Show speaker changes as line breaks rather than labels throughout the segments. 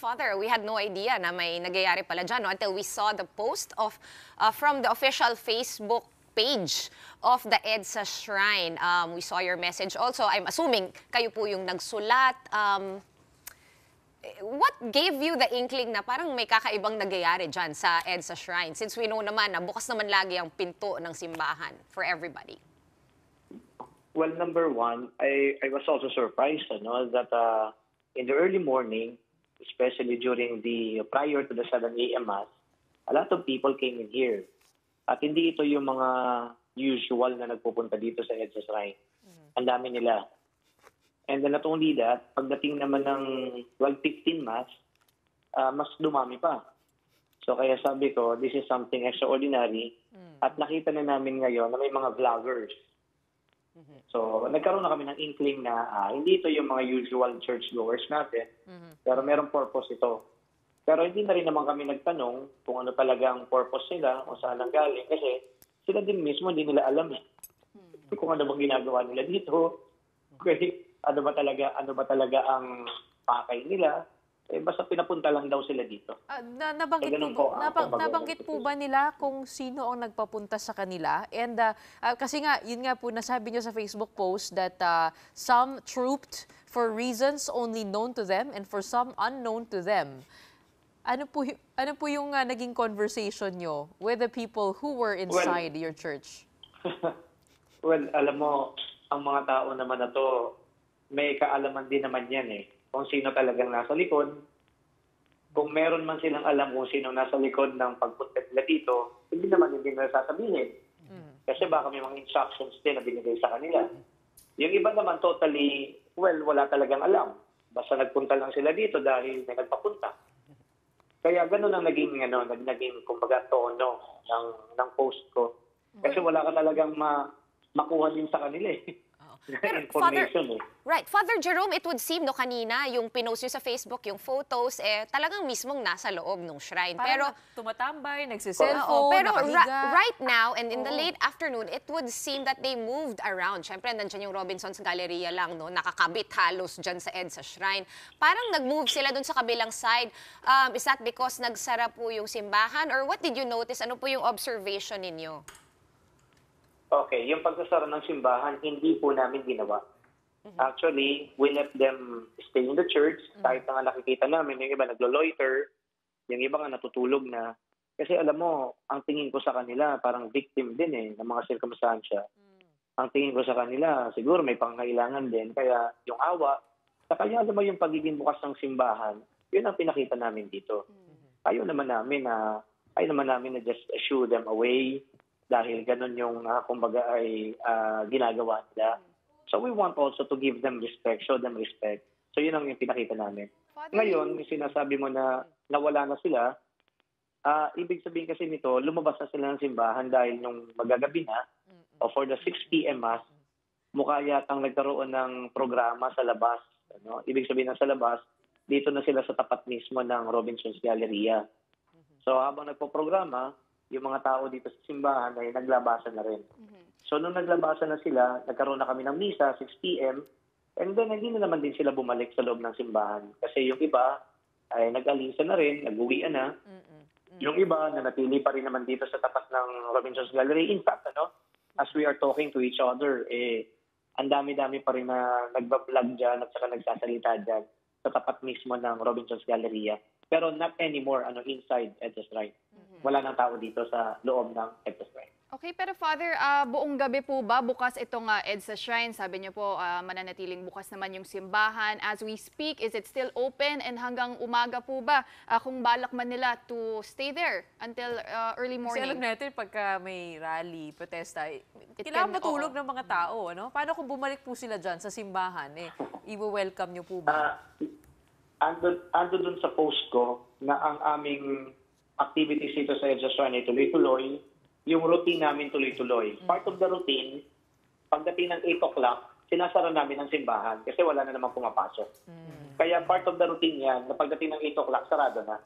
Father, we had no idea na may nagyayari pala dyan, no? Until we saw the post of from the official Facebook page of the EDSA Shrine. We saw your message also. I'm assuming kayo po yung nagsulat. What gave you the inkling na parang may kakaibang nagyayari dyan sa EDSA Shrine? Since we know naman na bukas naman lagi ang pinto ng simbahan for everybody.
Well, number one, I was also surprised that in the early morning, especially during prior to the 7 a.m. Mass, a lot of people came in here. At hindi ito yung mga usual na nagpupunta dito sa EDSA Shrine. Ang dami nila. And then not only that, pagdating naman ng 12:15 Mass, mas dumami pa. So kaya sabi ko, this is something extraordinary. At nakita na namin ngayon na may mga vloggers. So nagkaroon na kami ng inkling na hindi ito yung mga usual churchgoers natin, pero merong purpose ito. Pero hindi na rin naman kami nagtanong kung ano talagang purpose nila o saan ang galing kasi sila din mismo hindi nila alam kung ano bang ginagawa nila dito. Okay, ano ba talaga ang pakay nila? Basta pinapunta lang daw sila dito.
Nabanggit po ba nila kung sino ang nagpapunta sa kanila? And kasi nga, yun nga po, nasabi nyo sa Facebook post that some trooped for reasons only known to them and for some unknown to them. Ano po yung naging conversation nyo with the people who were inside your church?
Well, alam mo, ang mga tao naman na to, may kaalaman din naman yan kung sino talagang nasa likod. Kung meron man silang alam kung sino nasa likod ng pagpunta nila dito, hindi naman nila sasabihin. Kasi baka may mga instructions din na binigay sa kanila. Yung iba naman totally, wala talagang alam. Basta nagpunta lang sila dito dahil may nagpapunta. Kaya ganun ang naging kumbaga tono ng post ko. Kasi wala ka talagang makuha din sa kanila
Pero Father Jerome, it would seem kanina yung pinost nyo sa Facebook, yung photos, talagang mismong nasa loob ng shrine.
Pero tumatambay, nagsiselfone,
pero
nakahiga.
right now and in the late afternoon, it would seem that they moved around. Siyempre, nandiyan yung Robinson's Galleria lang, no? Nakakabit halos dyan sa EDSA Shrine. Parang nag-move sila dun sa kabilang side. Is that because nagsara po yung simbahan? Or what did you notice? Ano po yung observation ninyo?
Okay, yung pagsasara ng simbahan, hindi po namin ginawa. Actually, we let them stay in the church. Kahit na nga nakikita namin, yung iba naglo-loiter, yung iba nga natutulog na. Kasi alam mo, ang tingin ko sa kanila, parang victim din ng mga sirkumstansya. Ang tingin ko sa kanila, siguro may pangangailangan din. Kaya yung awa, kaya alam mo yung pagiging bukas ng simbahan, yun ang pinakita namin dito. Ayaw naman namin na just shoo them away, dahil ganun yung kumbaga ay ginagawa nila. So we want also to give them respect, show them respect. So yun ang yung pinakita namin. Ngayon, yung sinasabi mo na nawala na sila, ibig sabihin kasi nito, lumabas na sila ng simbahan dahil nung magagabi na, o for the 6 p.m. Mass, mukha yatang nagkaroon ng programa sa labas. Ibig sabihin na sa labas, dito na sila sa tapat mismo ng Robinson's Galleria. So habang nagpo-programa, yung mga tao dito sa simbahan ay naglabasan na rin. So nung naglabasan na sila, nagkaroon na kami ng misa, 6 p.m. And then hindi na naman din sila bumalik sa loob ng simbahan. Kasi yung iba ay nag-alisa na rin, nag-uwian na. Yung iba na natili pa rin naman dito sa tapat ng Robinson's Gallery. In fact, as we are talking to each other, ang dami-dami pa rin na nagbablog dyan at saka nagsasalita dyan sa tapat mismo ng Robinson's Galleria. Pero not anymore inside EDSA Shrine. Wala nang tao dito sa loob ng EDSA Shrine.
Okay, pero Father, buong gabi po ba bukas itong EDSA Shrine? Sabi niyo po, mananatiling bukas naman yung simbahan. As we speak, is it still open? And hanggang umaga po ba, kung balak man nila to stay there until early morning?
Kasi alam natin, pagka may rally, protesta, kailangan matulog ng mga tao. Paano kung bumalik po sila dyan sa simbahan? I-welcome niyo po ba?
Ando dun sa post ko na ang aming activities dito sa EDSA Shrine ay tuloy-tuloy. Yung routine namin tuloy-tuloy. Part of the routine, pagdating ng 8 o'clock, sinasara namin ang simbahan kasi wala na namang pumapasok. Kaya part of the routine yan, na pagdating ng 8 o'clock, sarado na.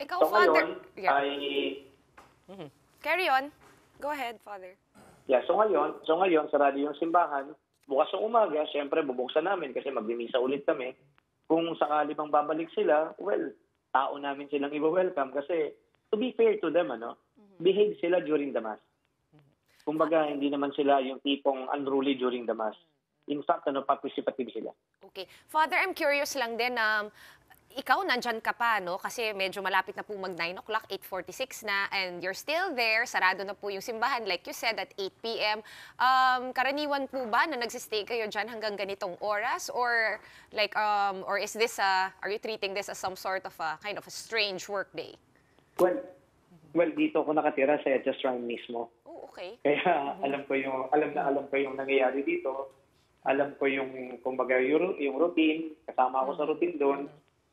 Ikaw,
so
Father.
ngayon,
Carry on. Go ahead, Father.
Yeah, so ngayon, sarado yung simbahan. Bukas ng umaga, syempre bubuksan namin kasi magmimisa ulit kami. kung sakali bang babalik sila, well, tao namin silang i-welcome kasi to be fair to them, behave sila during the Mass. Kumbaga, hindi naman sila yung tipong unruly during the Mass. In fact, participative sila.
Okay. Father, I'm curious lang din, ikaw nandyan ka pa, no? Kasi medyo malapit na po mag 9 o'clock, 8:46 na, and you're still there. Sarado na po yung simbahan, like you said, at 8 p.m. Karaniwan po ba na nagsistay kayo dyan hanggang ganitong oras? Or like, or is this, are you treating this as some sort of a kind of a strange work day?
Well, dito ako nakatira sa Edsa Shrine mismo.
Oh, okay.
Kaya alam ko yung nangyayari dito. Alam ko yung kumbaga yung routine, kasama ako sa routine doon.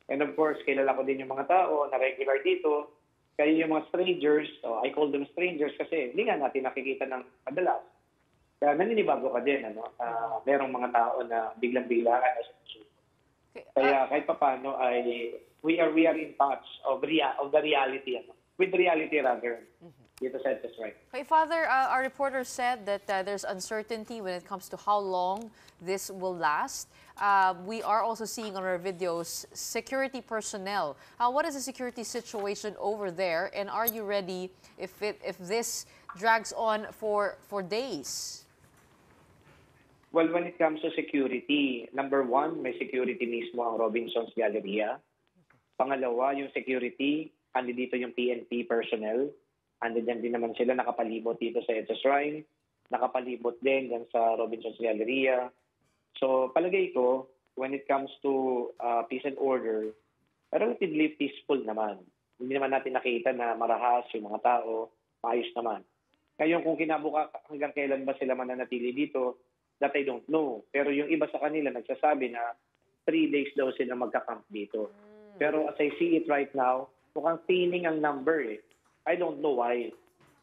And of course, kilala ko din yung mga tao na regular dito. Kaya yung mga strangers, I call them strangers kasi hindi nga natin nakikita ng madalas. Kaya naninibago ka din, merong mga tao na biglang-biglaan. Kaya kahit paano ay we are in touch of the reality, with reality rather. Dito sa Edsa Shrine.
Okay, Father, our reporter said that there's uncertainty when it comes to how long this will last. We are also seeing on our videos security personnel. What is the security situation over there, and are you ready if this drags on for days?
Well, when it comes to security, number one, may security mismo ang Robinson's Galleria. Pangalawa, yung security, andi dito yung PNP personnel. Andiyan din naman sila nakapalibot dito sa Edsa Shrine, nakapalibot din dyan sa Robinson's Galleria. So palagay ko, when it comes to peace and order, relatively peaceful naman. Hindi naman natin nakita na marahas yung mga tao, maayos naman. Ngayon kung kinabuka hanggang kailan ba sila mananatili dito, that I don't know. Pero yung iba sa kanila nagsasabi na 3 days daw sila magka-camp dito. Pero as I see it right now, mukhang thinning ang number I don't know why.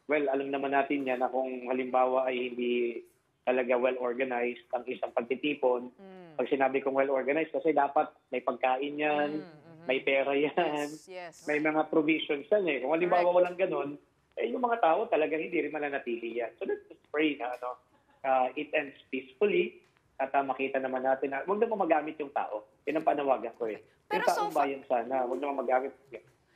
Well, alam naman natin yan na kung halimbawa ay hindi talaga well-organized ang isang pagtitipon. Pag sinabi kong well-organized, kasi dapat may pagkain yan, may pera yan,
Yes.
may mga provisions yan Kung halimbawa walang ganun, yung mga tao talagang hindi rin mananatili yan. So let's just pray na it ends peacefully at makita naman natin na huwag naman magamit yung tao. Yan ang panawagan ko
Pero
yung taong bayan sana, huwag naman magamit.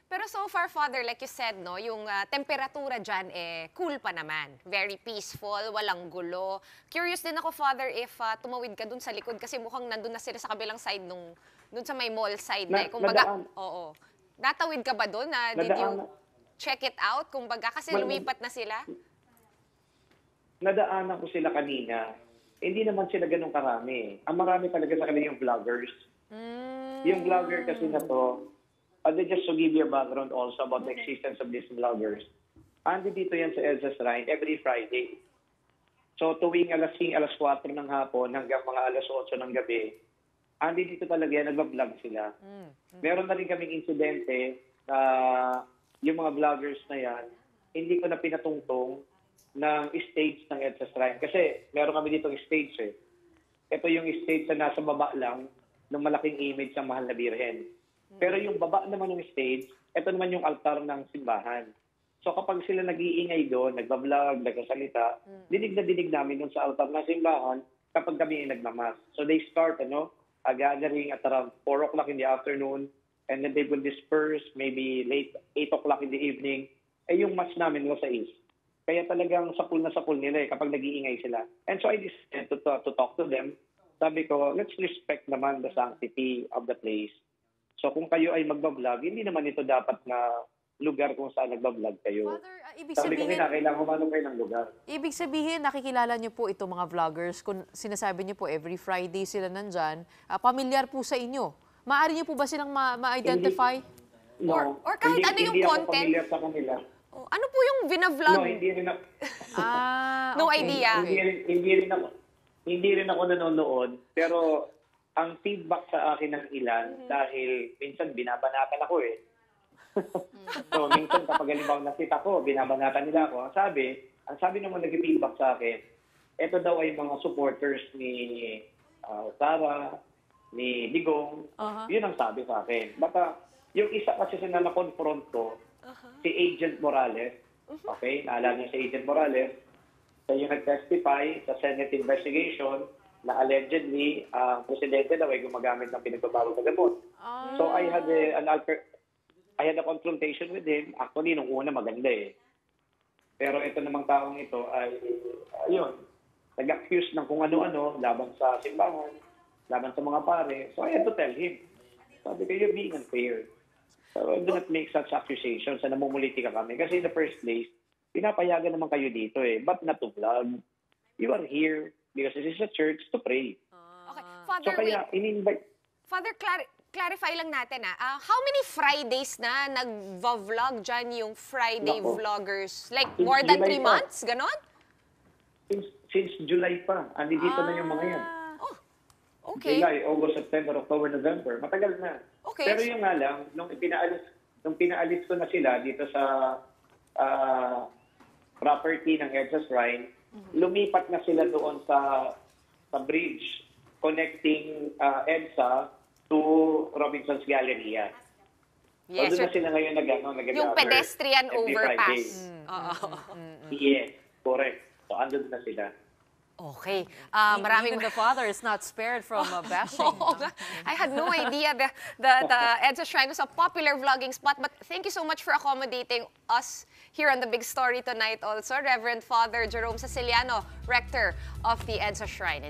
Pero so far, Father, like you said, no, yung temperatura dyan, cool pa naman. Very peaceful, walang gulo. Curious din ako, Father, if tumawid ka dun sa likod kasi mukhang nandun na sila sa kabilang side dun sa may mall side kumbaga, oo. Natawid ka ba dun? Did you check it out? Kumbaga, kasi lumipat na sila?
Nadaanan ko sila kanina. Hindi naman sila ganun karami. Ang marami talaga sa kanila yung vloggers. Yung vlogger kasi na to, just to give you a background also about the existence of these vloggers. Andi dito yan sa Edsa Shrine every Friday. So tuwing alas 4 ng hapon hanggang mga alas 8 ng gabi, andi dito talaga yan, nagbablog sila. Meron na rin kaming insidente na yung mga vloggers na yan, hindi ko na pinatungtong ng stage ng Edsa Shrine. Kasi meron kami dito stage Ito yung stage na nasa baba lang ng malaking image ng Mahal na Birhen. Pero yung baba naman ng stage, ito naman yung altar ng simbahan. So kapag sila nag-iingay doon, nagbablog, nagsasalita, dinig na dinig namin doon sa altar ng simbahan kapag kami ay nagmamas. So they start a gathering at around 4 o'clock in the afternoon, and then they will disperse maybe late 8 o'clock in the evening. Yung mass namin nila sa is. Kaya talagang sapul na sapul nila kapag nag-iingay sila. And so I decided to talk to them. Sabi ko, let's respect naman the sanctity of the place. So kung kayo ay magbablog, hindi naman ito dapat na lugar kung saan nagbablog kayo.
Father, ibig
Sabi ko,
sabihin,
kailangan humanong kayo ng lugar.
ibig sabihin, nakikilala niyo po itong mga vloggers. Kung sinasabi niyo po, every Friday sila nandyan, pamilyar po sa inyo. Maaari niyo po ba silang ma-identify?
No.
Or kahit ano yung content?
Hindi ako familiar sa kanila.
Oh, ano po yung vinavlog?
No, hindi rin ako.
No
okay.
idea.
Hindi rin ako nanonood. Pero ang feedback sa akin ng ilan, dahil minsan binabanatan ako So minsan kapag halimbawa nakita ko, binabanatan nila ako. Ang sabi naman nag-feedback sa akin, ito daw ay mga supporters ni Sara, ni Digong. Yun ang sabi sa akin. Baka yung isa kasi na na-confront ko, si Agent Morales. Okay? Naalala niyo si Agent Morales. Siya yung nag-testify sa Senate investigation na allegedly ang presidente daw ay gumagamit ng pinagbabawal na gamot. So I had a confrontation with him. Actually, nung una maganda eh. Pero ito namang taong ito ay, ayun, nag-accuse ng kung ano-ano laban sa simbahan, laban sa mga pare. So I had to tell him. Sabi ko, you're being unfair. So do not make such accusations na namumuliti ka kami. Kasi in the first place, pinapayagan naman kayo dito eh. But not to vlog. You are here because this is a church to pray.
Okay.
So
Father,
kaya,
wait.
in-invite,
Father, clarify lang natin how many Fridays na nag-vlog dyan yung Friday
Nako.
vloggers? Like
Since
more than
July
3
pa.
months? Ganon?
since July pa, andi dito na yung mga yan.
Oh, okay.
July, August, September, October, November. Matagal na.
Okay.
Pero yung nga lang, nung pinaalis ko na sila dito sa property ng EDSA Shrine, lumipat na sila doon sa bridge connecting EDSA to Robinson's Galleria.
Yes,
so doon na sila ngayon nag-gather
yung pedestrian
every
overpass.
Friday. Yes, correct. So andun na sila.
Okay.
Even the father is not spared from bashing.
Oo nga. I had no idea the EDSA Shrine was a popular vlogging spot. But thank you so much for accommodating us here on The Big Story tonight also. Reverend Father Jerome Siciliano, Rector of the EDSA Shrine.